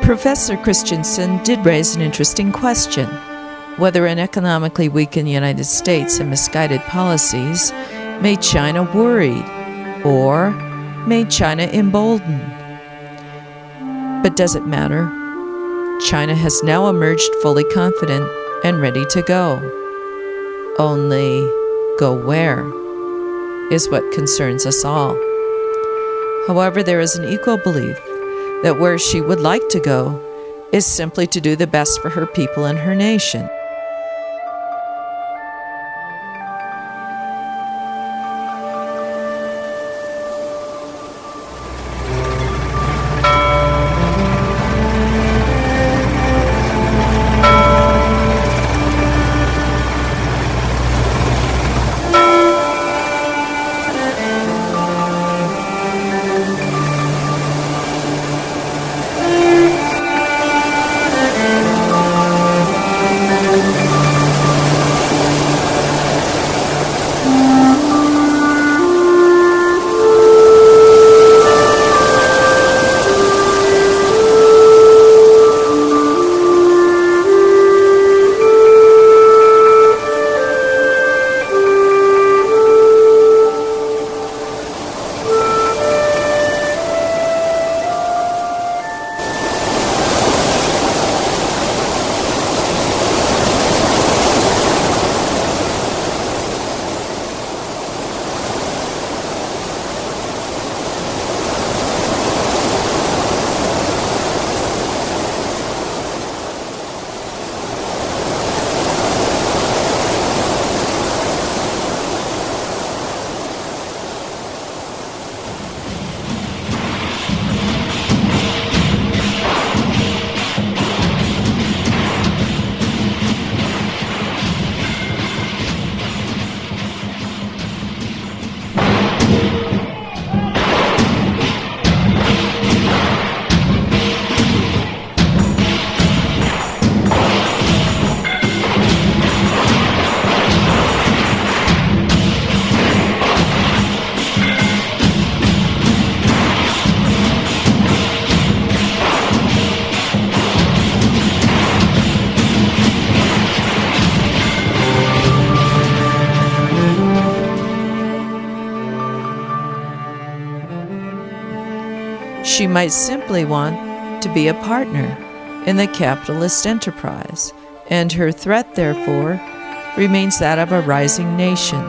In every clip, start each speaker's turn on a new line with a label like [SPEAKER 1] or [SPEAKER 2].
[SPEAKER 1] Professor Christensen did raise an interesting question: whether an economically weakened United States and misguided policies made China worried or made China emboldened. But does it matter? China has now emerged fully confident and ready to go. Only go where is what concerns us all. However, there is an equal belief that where she would like to go is simply to do the best for her people and her nation. She might simply want to be a partner in the capitalist enterprise, and her threat, therefore, remains that of a rising nation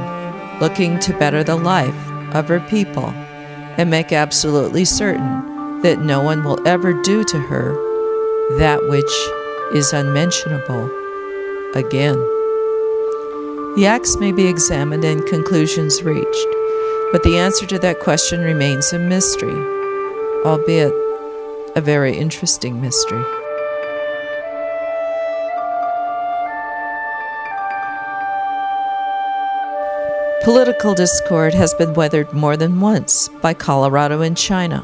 [SPEAKER 1] looking to better the life of her people and make absolutely certain that no one will ever do to her that which is unmentionable again. The acts may be examined and conclusions reached, but the answer to that question remains a mystery, albeit a very interesting mystery. Political discord has been weathered more than once by Colorado and China.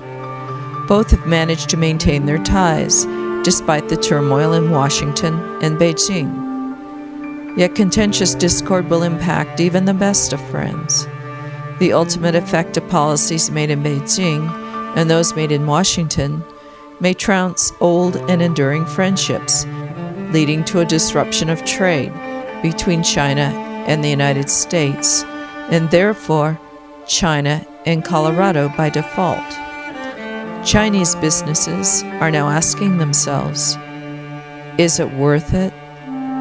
[SPEAKER 1] Both have managed to maintain their ties despite the turmoil in Washington and Beijing. Yet contentious discord will impact even the best of friends. The ultimate effect of policies made in Beijing and those made in Washington may trounce old and enduring friendships, leading to a disruption of trade between China and the United States, and therefore China and Colorado by default. Chinese businesses are now asking themselves, is it worth it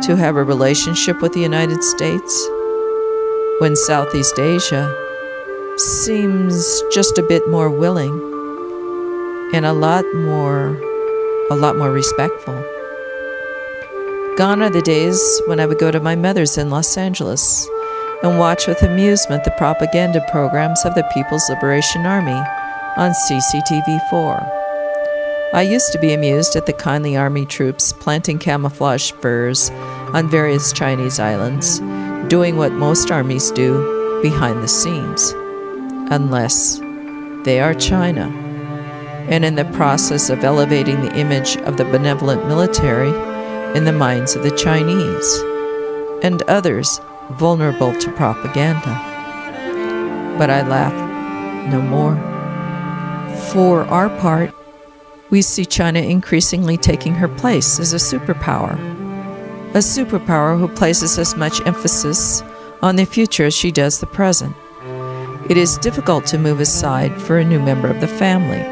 [SPEAKER 1] to have a relationship with the United States when Southeast Asia seems just a bit more willing and a lot more respectful? Gone are the days when I would go to my mother's in Los Angeles and watch with amusement the propaganda programs of the People's Liberation Army on CCTV4. I used to be amused at the kindly army troops planting camouflage furs on various Chinese islands, doing what most armies do behind the scenes, unless they are China, and in the process of elevating the image of the benevolent military in the minds of the Chinese and others vulnerable to propaganda. But I laugh no more. For our part, We see China increasingly taking her place as a superpower who places as much emphasis on the future as she does the present. It is difficult to move aside for a new member of the family,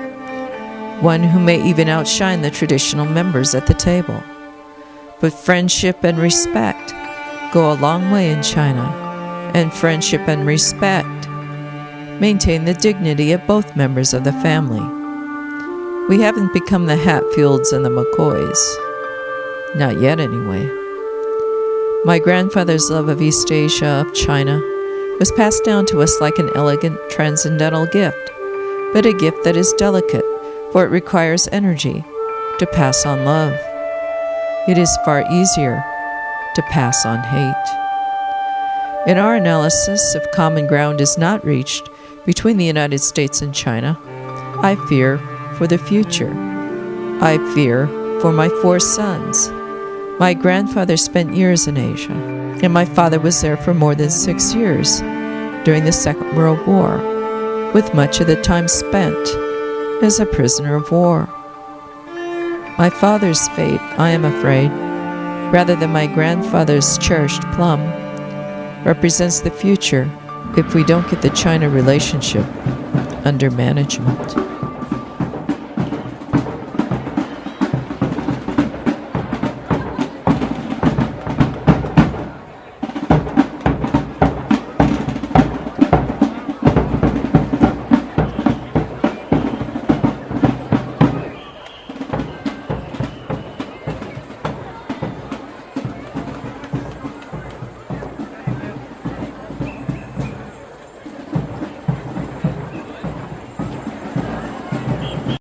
[SPEAKER 1] one who may even outshine the traditional members at the table. But friendship and respect go a long way in China, and friendship and respect maintain the dignity of both members of the family. We haven't become the Hatfields and the McCoys. Not yet, anyway. My grandfather's love of East Asia, of China, was passed down to us like an elegant, transcendental gift, but a gift that is delicate, for it requires energy to pass on love. It is far easier to pass on hate. In our analysis, if common ground is not reached between the United States and China, I fear for the future. I fear for my 4 sons. My grandfather spent years in Asia, and my father was there for more than 6 years during the Second World War, with much of the time spent as a prisoner of war. My father's fate, I am afraid, rather than my grandfather's cherished plum, represents the future if we don't get the China relationship under management.